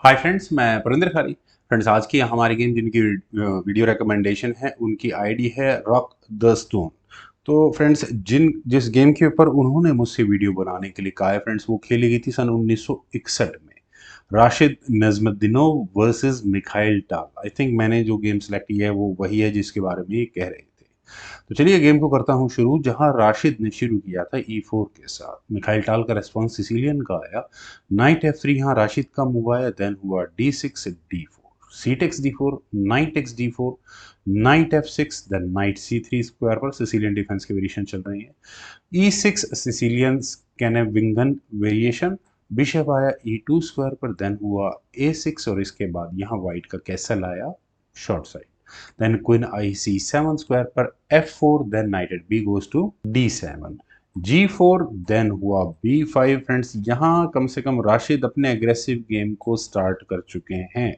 Hi friends, मैं परिंदर खारी। Friends, आज की हमारी गेम जिनकी वीडियो रिकमेंडेशन है उनकी आईडी है रॉक द स्टोन। तो फ्रेंड्स, जिस गेम के ऊपर उन्होंने मुझसे वीडियो बनाने के लिए कहा है फ्रेंड्स, वो खेली गई थी सन 1961 में। राशिद नजमुद्दीनोव वर्सेस मिखाइल टाल। आई थिंक मैंने जो गेम सेलेक्ट किया है वो वही है जिसके बारे में ये कह रहे थे। तो चलिए गेम को करता हूँ शुरू। जहां राशिद ने शुरू किया था E4 के साथ, मिखाइल टाल का रेस्पॉन्स सिसिलियन का आया। नाइट F3, यहाँ राशिद का मूव आया। देन हुआ D6 D4, C takes D4, knight takes D4, knight F6, then knight C3 square पर सिसिलियन डिफेंस के वेरिएशन चल रही है। E6 Sicilian कैनेविंगन variation. बिशप आया E2 स्क्वायर पर। देन हुआ A6 और इसके बाद यहाँ व्हाइट का कैसल आया short side. then queen I C7 square पर F4, then knight at B goes to D7, G4, then हुआ B5। फ्रेंड्स, यहाँ कम से कम राशिद अपने एग्रेसिव गेम को स्टार्ट कर चुके हैं।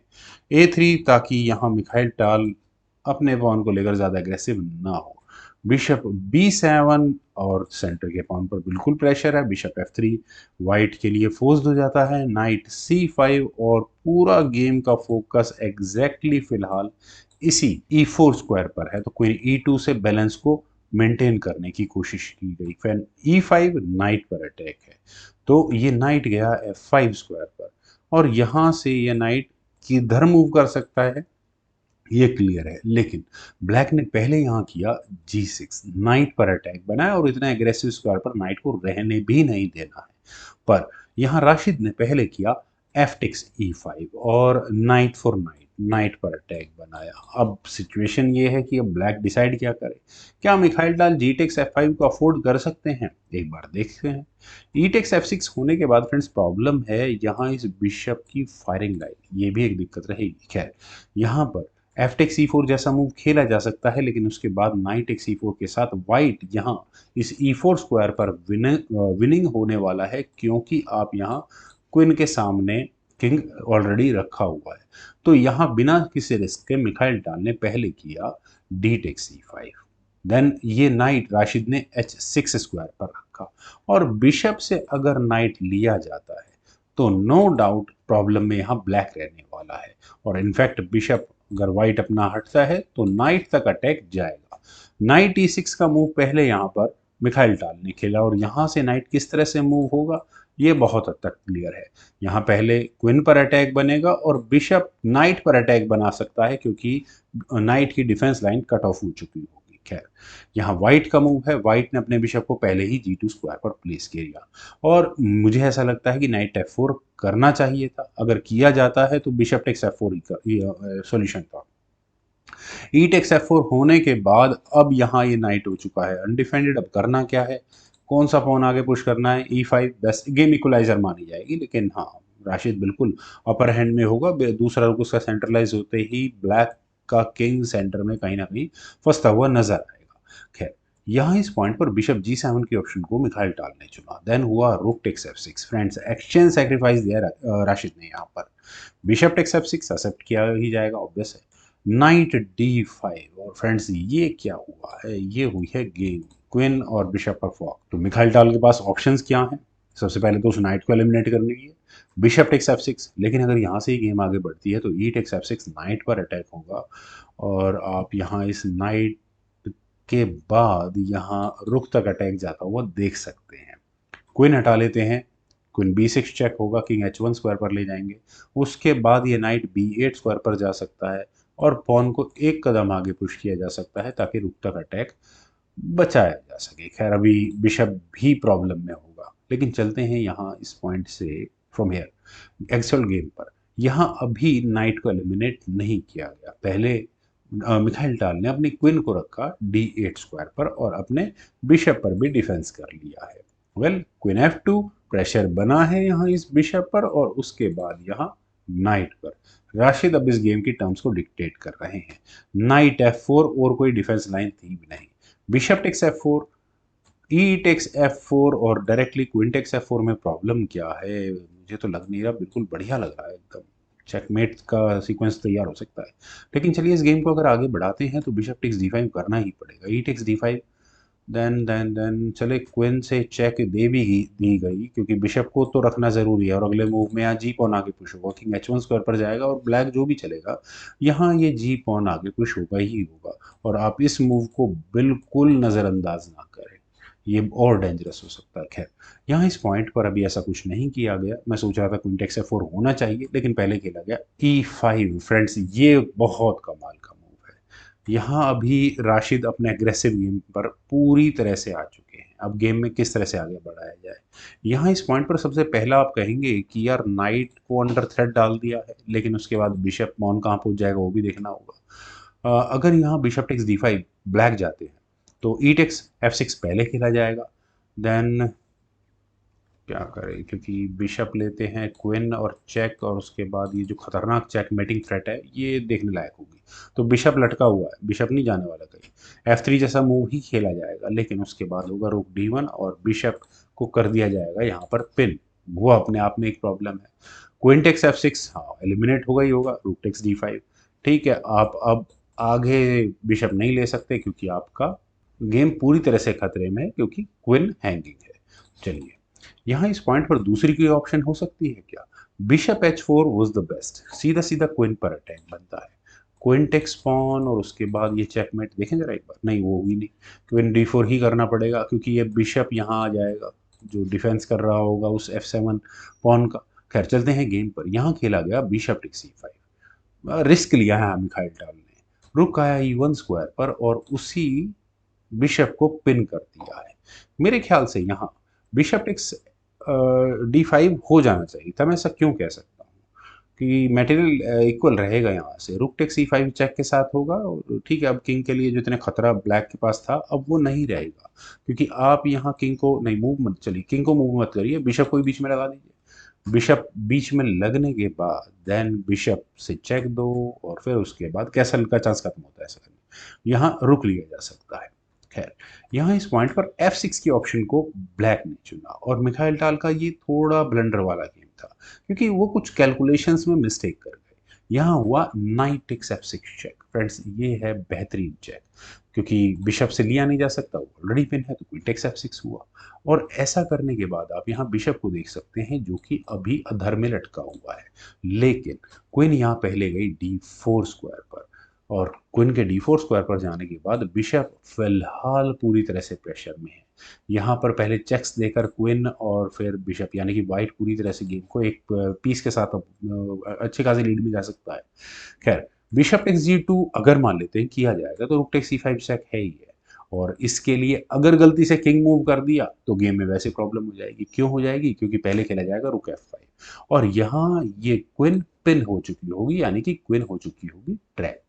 A3, ताकि यहाँ मिखाइल टाल अपने पॉन को लेकर ज़्यादा एग्रेसिव ना हो। बिशप B7 और सेंटर के पॉन पर बिल्कुल प्रेशर है। बिशप F3 वाइट के लिए फोर्स्ड हो जाता है। नाइट C5 और पूरा गेम का फोकस एग्जैक्टली फिलहाल इसी E4 स्क्वायर पर है। तो क्वीन E2 से बैलेंस को मेंटेन करने की कोशिश की गई। फिर E5 नाइट पर अटैक है, तो ये नाइट गया F5 स्क्वायर पर, और यहां से ये नाइट किधर मूव कर सकता है ये क्लियर है। लेकिन ब्लैक ने पहले यहाँ किया G6, नाइट पर अटैक बनाया और इतना एग्रेसिव स्क्वायर पर नाइट को रहने भी नहीं देना है। पर यहाँ राशिद ने पहले किया F टेक्स E5 और नाइट फॉर नाइट, नाइट पर अटैक बनाया। अब सिचुएशन ये है कि अब ब्लैक डिसाइड क्या करे। क्या मिखाइल डाल जी टेक्स F5 को अफोर्ड कर सकते हैं? एक बार देखते हैं। ई टेक्स F6 होने के बाद फ्रेंड्स प्रॉब्लम है यहाँ इस बिशप की फायरिंग लाइन, ये भी एक दिक्कत रहेगी। खैर, यहाँ पर एफ टेक C4 जैसा मूव खेला जा सकता है, लेकिन उसके बाद नाइट टेक C4 के साथ वाइट यहाँ इस E4 स्क्वायर पर विनिंग होने वाला है, क्योंकि आप यहाँ क्वीन के सामने किंग ऑलरेडी रखा हुआ है। तो यहाँ बिना किसी रिस्क के मिखाइल टाल ने पहले किया डी टेक C5। देन ये नाइट राशिद ने H6 स्क्वायर पर रखा, और बिशप से अगर नाइट लिया जाता है तो नो डाउट प्रॉब्लम में यहाँ ब्लैक रहने वाला है। और इनफैक्ट बिशप अगर व्हाइट अपना हटता है तो नाइट तक अटैक जाएगा। नाइट E6 का मूव पहले यहाँ पर मिखाइल टाल ने खेला, और यहाँ से नाइट किस तरह से मूव होगा ये बहुत हद तक क्लियर है। यहाँ पहले क्वीन पर अटैक बनेगा और बिशप नाइट पर अटैक बना सकता है, क्योंकि नाइट की डिफेंस लाइन कट ऑफ हो चुकी होगी। खैर, यहाँ व्हाइट का मूव है। व्हाइट ने अपने बिशप को पहले ही G2 स्क्वायर पर प्लेस किया, और मुझे ऐसा लगता है कि नाइट F4 करना चाहिए था। अगर किया जाता है तो बिशप टेक्स F4 ही सॉल्यूशन था। ई टेक्स F4 होने के बाद अब यहाँ ये नाइट हो चुका है अनडिफेंडेड। अब करना क्या है, कौन सा पॉन आगे पुश करना है? E5 बेस्ट गेम इक्वलाइजर मानी जाएगी, लेकिन हाँ, राशिद बिल्कुल अपर हैंड में होगा। दूसरा रुक उसका सेंट्रलाइज होते ही ब्लैक का किंग सेंटर में कहीं ना कहीं फंसता हुआ नजर आएगा। खैर, यहाँ इस पॉइंट पर बिशप G7 के ऑप्शन को मिखाइल टाल ने चुना। देन हुआ rook takes F6। Friends, exchange sacrifice दिया राशिद ने यहाँ पर। बिशप टेक्स F6 एक्सेप्ट किया ही जाएगा, ऑब्वियस है। नाइट D5, और फ्रेंड्स ये क्या हुआ है, ये हुई है गेम। क्वीन और बिशप पर फॉक। तो मिखाइल टाल के पास ऑप्शंस क्या हैं? सबसे पहले तो उस नाइट को एलिमिनेट करने की है, बिशप टेक्स F6। लेकिन अगर यहाँ से ही गेम आगे बढ़ती है तो ई टेक्स F6 नाइट पर अटैक होगा, और आप यहाँ इस नाइट के बाद यहाँ रुक तक अटैक जाता हुआ देख सकते हैं। क्वीन हटा लेते हैं, क्वीन B6 चेक होगा, किंग H1 स्क्वायर पर ले जाएंगे। उसके बाद ये नाइट B8 स्क्वायर पर जा सकता है, और पॉन को एक कदम आगे पुश किया जा सकता है ताकि रुक तक अटैक बचाया जा सके। खैर, अभी बिशप भी प्रॉब्लम में होगा, लेकिन चलते हैं यहाँ इस पॉइंट से फ्रॉम हेयर एक्चुअल गेम पर। यहाँ अभी नाइट को एलिमिनेट नहीं किया गया। पहले मिखाइल टाल ने अपनी क्वीन को रखा D8 स्क्वायर पर, और अपने बिशप पर भी डिफेंस कर लिया है। वेल, क्वीन F2, प्रेशर बना है यहाँ इस बिशप पर, और उसके बाद यहाँ नाइट पर राशिद अब इस गेम की टर्म्स को डिक्टेट कर रहे हैं। नाइट F4, और कोई डिफेंस लाइन थी भी नहीं। बिशप टेक्स F4, ई टेक्स F4, और डायरेक्टली क्वीन टेक्स F4 में प्रॉब्लम क्या है? मुझे तो लग नहीं रहा, बिल्कुल बढ़िया लग रहा है एकदम। चेकमेट का सीक्वेंस तैयार हो सकता है। लेकिन चलिए इस गेम को अगर आगे बढ़ाते हैं तो बिशप टेक्स D5 करना ही पड़ेगा। ई टेक्स D5, देन चले क्वीन से चेक दे भी दी गई, क्योंकि बिशप को तो रखना ज़रूरी है और अगले मूव में यहाँ जी पॉन आगे पुश होगा, किंग एच वन स्क्वायर पर जाएगा और ब्लैक जो भी चलेगा यहाँ ये जी पॉन आगे पुश होगा ही होगा। और आप इस मूव को बिल्कुल नज़रअंदाज ना करें, ये और डेंजरस हो सकता है। खैर, यहाँ इस पॉइंट पर अभी ऐसा कुछ नहीं किया गया। मैं सोच रहा था क्वीन टेक से 4 होना चाहिए, लेकिन पहले खेला गया E5। फ्रेंड्स, ये बहुत कमाल का मूव है। यहाँ अभी राशिद अपने एग्रेसिव गेम पर पूरी तरह से आ चुके हैं। अब गेम में किस तरह से आगे बढ़ाया जाए। यहाँ इस पॉइंट पर सबसे पहला आप कहेंगे कि यार नाइट को अंडर थ्रेट डाल दिया है, लेकिन उसके बाद बिशप मॉन कहाँ पहुंच जाएगा वो भी देखना होगा। अगर यहाँ बिशप टेक्स D5 ब्लैक जाते हैं तो ई टेक्स F6 पहले खेला जाएगा। देन क्या करें, क्योंकि बिशप लेते हैं क्वीन और चेक, और उसके बाद ये जो खतरनाक चेक मेटिंग थ्रेट है ये देखने लायक होगी। तो बिशप लटका हुआ है, बिशप नहीं जाने वाला कहीं। F3 जैसा मूव ही खेला जाएगा, लेकिन उसके बाद होगा रुक D1 और बिशप को कर दिया जाएगा यहाँ पर पिन। वो अपने आप में एक प्रॉब्लम है। क्वीन टेक्स F6, हाँ एलिमिनेट होगा ही होगा। रुक टेक्स D5, ठीक है। आप अब आगे बिशप नहीं ले सकते, क्योंकि आपका गेम पूरी तरह से खतरे में है, क्योंकि क्वीन हैंगिंग है। चलिए, यहाँ इस पॉइंट पर दूसरी कोई ऑप्शन हो सकती है क्या। Bishop H4 was the best, सीधा सीधा क्वीन पर अटैक बनता है। क्वीन टेक्स पॉन और उसके बाद ये चेकमेट देखें जरा एक बार। नहीं, वो होगी नहीं, क्वीन D4 ही करना पड़ेगा, क्योंकि ये बिशप यहाँ आ जाएगा जो डिफेंस कर रहा होगा उस F7 पॉन का। खैर, चलते हैं गेम पर। यहाँ खेला गया बिशप टेक्स E5। रिस्क लिया है मिखाइल टाल ने। रुक आया E1 स्क्वायर पर और उसी बिशप को पिन कर दिया है। मेरे ख्याल से यहाँ बिशप टेक्स D5 हो जाना चाहिए था। मैं ऐसा क्यों कह सकता हूँ कि मटेरियल इक्वल रहेगा। यहाँ से रुक टेक्स E5 चेक के साथ होगा, और ठीक है, अब किंग के लिए जो इतने खतरा ब्लैक के पास था अब वो नहीं रहेगा, क्योंकि आप यहाँ किंग को नहीं मूव मत, चलिए किंग को मूव मत करिए, बिशप को ही बीच में लगा दीजिए। बिशप बीच में लगने के बाद देन बिशप से चेक दो, और फिर उसके बाद कैसल का चांस खत्म होता है ऐसा करने। यहाँ रुक लिया जा सकता है। खैर, यहाँ इस पॉइंट पर F6 की ऑप्शन को ब्लैक ने चुना, और मिखाइल टाल का ये थोड़ा ब्लंडर वाला गेम था, क्योंकि वो कुछ कैलकुलेशंस में मिस्टेक कर गए। यहाँ हुआ knight takes F6 check. Friends, ये है बेहतरीन चेक, क्योंकि बिशप से लिया नहीं जा सकता, वो ऑलरेडी पिन है, तो क्वीन टेक्स F6 हुआ। और ऐसा करने के बाद आप यहाँ बिशप को देख सकते हैं, जो कि अभी अधर में लटका हुआ है, लेकिन क्वीन यहाँ पहले गई D4 स्क्वायर पर, और क्वीन के D4 स्क्वायर पर जाने के बाद बिशप फिलहाल पूरी तरह से प्रेशर में है। यहाँ पर पहले चेक्स देकर क्वीन और फिर बिशप, यानी कि वाइट पूरी तरह से गेम को एक पीस के साथ अच्छी खासी लीड में जा सकता है। खैर, बिशप टेक्स G2 अगर मान लेते हैं किया जाएगा तो रुक टेक्स C5 चेक है ही है, और इसके लिए अगर गलती से किंग मूव कर दिया तो गेम में वैसे प्रॉब्लम हो जाएगी। क्यों हो जाएगी, क्योंकि पहले खेला जाएगा रुक F5, और यहाँ ये क्वीन पिन हो चुकी होगी, यानी कि क्वीन हो चुकी होगी ट्रैप।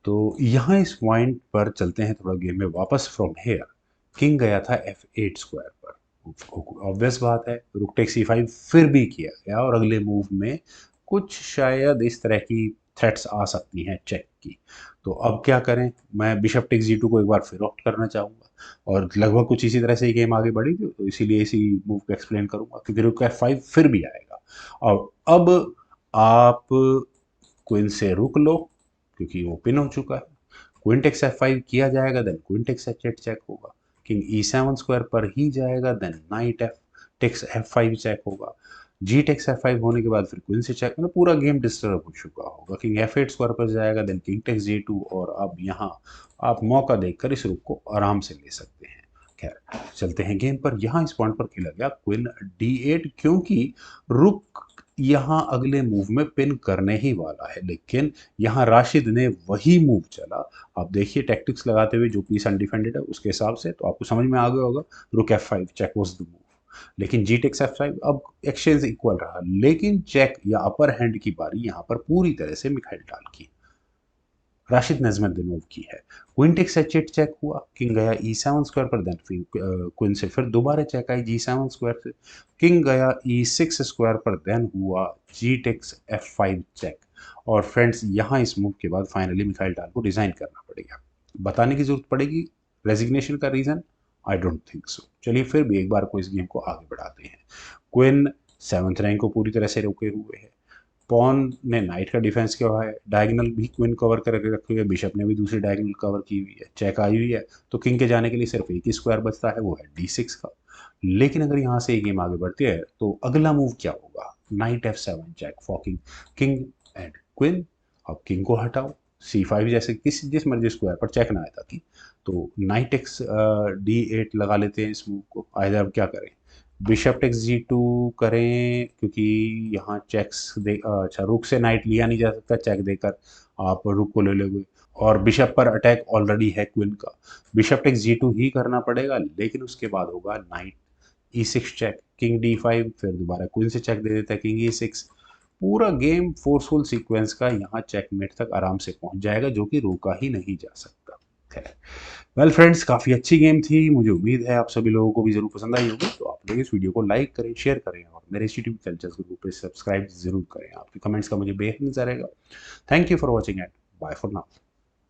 तो यहाँ इस पॉइंट पर चलते हैं थोड़ा गेम में वापस। फ्रॉम हेयर किंग गया था F8 स्क्वायर पर। ऑब्वियस बात है, रुक टेक्स C5 फिर भी किया गया, और अगले मूव में कुछ शायद इस तरह की थ्रेट्स आ सकती हैं चेक की। तो अब क्या करें, मैं बिशप टेक्स G2 को एक बार फिर ऑप्ट करना चाहूँगा, और लगभग कुछ इसी तरह से ये गेम आगे बढ़ी थी, तो इसीलिए इसी मूव को एक्सप्लेन करूँगा, क्योंकि रुक F5 फिर भी आएगा। और अब आप क्वीन से रुक लो, क्योंकि वो पिन हो चुका है। क्वीन टेक्स F5 किया जाएगा, then queen takes H8 check होगा। किंग E7 स्क्वायर पर ही जाएगा, then knight takes F5 check होगा। जी टेक्स F5 होने के बाद फिर क्वीन से चेक, मतलब पूरा गेम डिस्टर्ब हो चुका होगा। किंग F8 स्क्वायर पर जाएगा, देन किंग टेक्स G2, और अब यहाँ आप मौका देखकर इस रुक को आराम से ले सकते हैं। खैर, चलते हैं गेम पर। यहाँ इस पॉइंट पर खेला गया क्वीन D8, क्योंकि रुक यहाँ अगले मूव में पिन करने ही वाला है, लेकिन यहाँ राशिद ने वही मूव चला। आप देखिए टैक्टिक्स लगाते हुए, जो पीस अनडिफेंडेड है उसके हिसाब से, तो आपको समझ में आ गया होगा। रुक F5 check was the move, लेकिन जी टेक्स F5, अब एक्सचेंज इक्वल रहा, लेकिन चेक या अपर हैंड की बारी यहाँ पर पूरी तरह से मिखाइल टाल की, राशिद नजमुद्दीनोव की है। क्वीन टेक्स H8 चेक हुआ, किंग गया E7 स्क्वायर पर, देन फिर क्वीन से फिर दोबारा चेक आई G7 स्क्वायर से, किंग गया E6 स्क्वायर पर, देन हुआ जी टेक्स F5 चेक। और फ्रेंड्स, यहाँ इस मूव के बाद फाइनली मिखाइल टाल को डिजाइन करना पड़ेगा। बताने की जरूरत पड़ेगी रेजिग्नेशन का reason? I don't think so. चलिए फिर भी एक बार को इस गेम को आगे बढ़ाते हैं। क्वीन 7th रैंक को पूरी तरह से रोके हुए है, पॉन ने नाइट का डिफेंस किया हुआ है, डायगोनल भी क्वीन कवर करके रखी हुई है, बिशप ने भी दूसरी डायगोनल कवर की हुई है, चेक आई हुई है। तो किंग के जाने के लिए सिर्फ एक ही स्क्वायर बचता है, वो है d6 का। लेकिन अगर यहाँ से गेम आगे बढ़ती है तो अगला मूव क्या होगा, knight f7 check forking king and queen. अब किंग को हटाओ, c5 जैसे किसी जिस मर्जी स्क्वायर पर चेक ना आए ताकि। तो नाइट एक्स d8 लगा लेते हैं इस मूव को। आइधर अब क्या करें, बिशप टेक्स g2 करें, क्योंकि यहाँ चेक्स दे अच्छा रुक से नाइट लिया नहीं जा सकता चेक देकर, आप रुक को ले लोगे। और बिशप पर अटैक ऑलरेडी है क्वीन का, बिशप टेक्स जी टू ही करना पड़ेगा। लेकिन उसके बाद होगा night e6 check, king d5, फिर दोबारा क्वीन से चेक दे देता है किंग e6। पूरा गेम फोर्सफुल सीक्वेंस का यहाँ चेकमेट तक आराम से पहुंच जाएगा, जो कि रोका ही नहीं जा सकता है। वेल फ्रेंड्स, काफ़ी अच्छी गेम थी, मुझे उम्मीद है आप सभी लोगों को भी ज़रूर पसंद आई होगी। तो आप लोग इस वीडियो को लाइक करें, शेयर करें और मेरे यूट्यूब कल्चर्स ग्रुप पे सब्सक्राइब ज़रूर करें। आपके कमेंट्स का मुझे बेहद इंतज़ार रहेगा। Thank you for watching and bye for now.